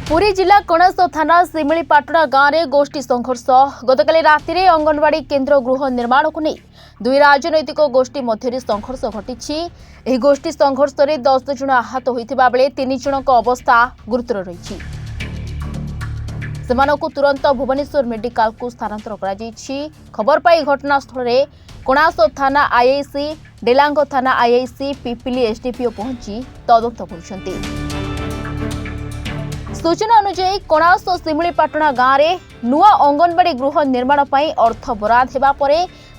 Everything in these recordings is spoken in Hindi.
पुरी जिला कणास थाना सिमिलीपाटଣା गांव में गोष्ठी संघर्ष गतकाली राति में अंगनवाड़ी केन्द्र गृह निर्माण को नहीं दुई राजनैतिक गोष्ठी मध्य संघर्ष घटी गोष्ठी संघर्ष में 10 जन आहत होता बेले 3 जन अवस्था गुरुतर रही तुरंत भुवनेश्वर मेडिकल को स्थानांतर कर खबर पाई घटनास्थल में कणास थाना आईआईसी डेलांग थाना आईआईसी पिपिली एसडीपीओ पहुंची तदंत कर सूचना अनुसार कणास सिमिलीपाटଣା गांव में नुआ अंगनवाड़ी गृह निर्माण पर अर्थ बराद होगा पर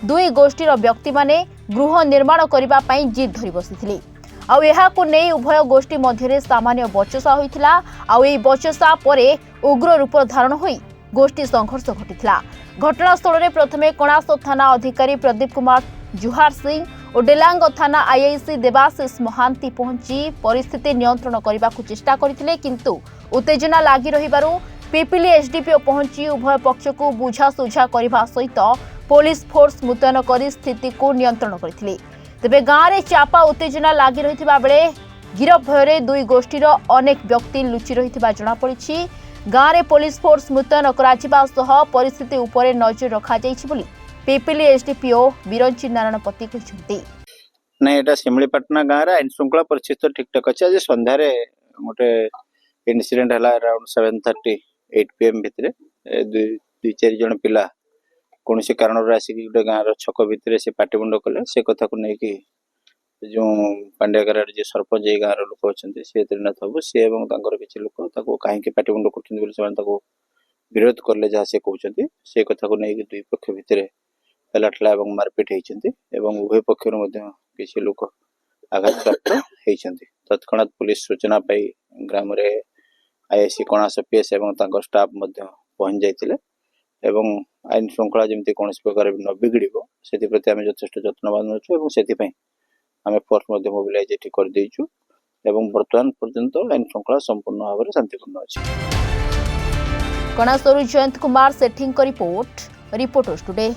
दुई गोष्ठीर व्यक्ति माने गृह निर्माण करने जिद धरी बसी नहीं उभय गोष्ठी मध्य सामान्य बचसा होता बचसा पर उग्र रूप धारण हो गोष्ठी संघर्ष घटी घटनास्थल में प्रथमे कणास थाना अधिकारी प्रदीप कुमार जुहार सिंह और डेलांग थाना आईआईसी देवाशीष महांती पहुंची परिस्थिति नियंत्रण करने को चेष्टा करथिले किंतु उत्तेजना लागी रहिबारु पिपिली एसडीपीओ पहुंची उभय पक्ष को बुझासुझा करने सहित पुलिस फोर्स मुतयन कर स्थिति को नियंत्रण करथिले। तेबे गांव में चापा उत्तेजना लागी रहिथिबा बेले गिरफ भୟରେ दुई गोष्ठीर अनेक व्यक्ति लुचि रहिथिबा जणा पड़िछि। गांव में पुलिस फोर्स मुतयन कराजिबा सह परिस्थिति उपरे नजर रखा जाइछि बोली पिपिली एसडीपीओ बिरंची नारायण पति कहते। नहीं एटा सिमिलीपाटଣା गाँव आईन श्रृंखला परिस्थिति ठीक ठाक अच्छे। आज सन्धार गोटे इनसीडेंट है अराउंड 7:38 PM भितर दुई चार जन पिला कौन से कारण आसिक गोटे गाँव छक भितर से पाटिमुंड कले से कथा को लेकिन जो पांड्यागार जी सरपंच ये गाँव लोक अच्छा सी त्रिनाथ बाबू सी किसी लोक कहीं पाटिमुंड कर विरोध कले जहाँ से कहते से कथा को लेकिन दुई पक्ष भितर पेलाठला मारपिट होती उभय पक्ष किसी लोक आघात प्राप्त होती। तत्क्षणात पुलिस सूचना पाई ग्राम रे आईआईसी कणास पीएस और स्टाफ पहुंच जाते आईन श्रृंखला जमी कौन प्रकार न बिगड़ से प्रति आम यथेष जत्नवान अच्छु से आम फोर्स मोबिलाइज कर देचु बर्तमान पर्यंत आईन श्रृंखला संपूर्ण भाव में शांतिपूर्ण अच्छी। कणासरू जयंत कुमार सेठी रिपोर्टर्स टुडे।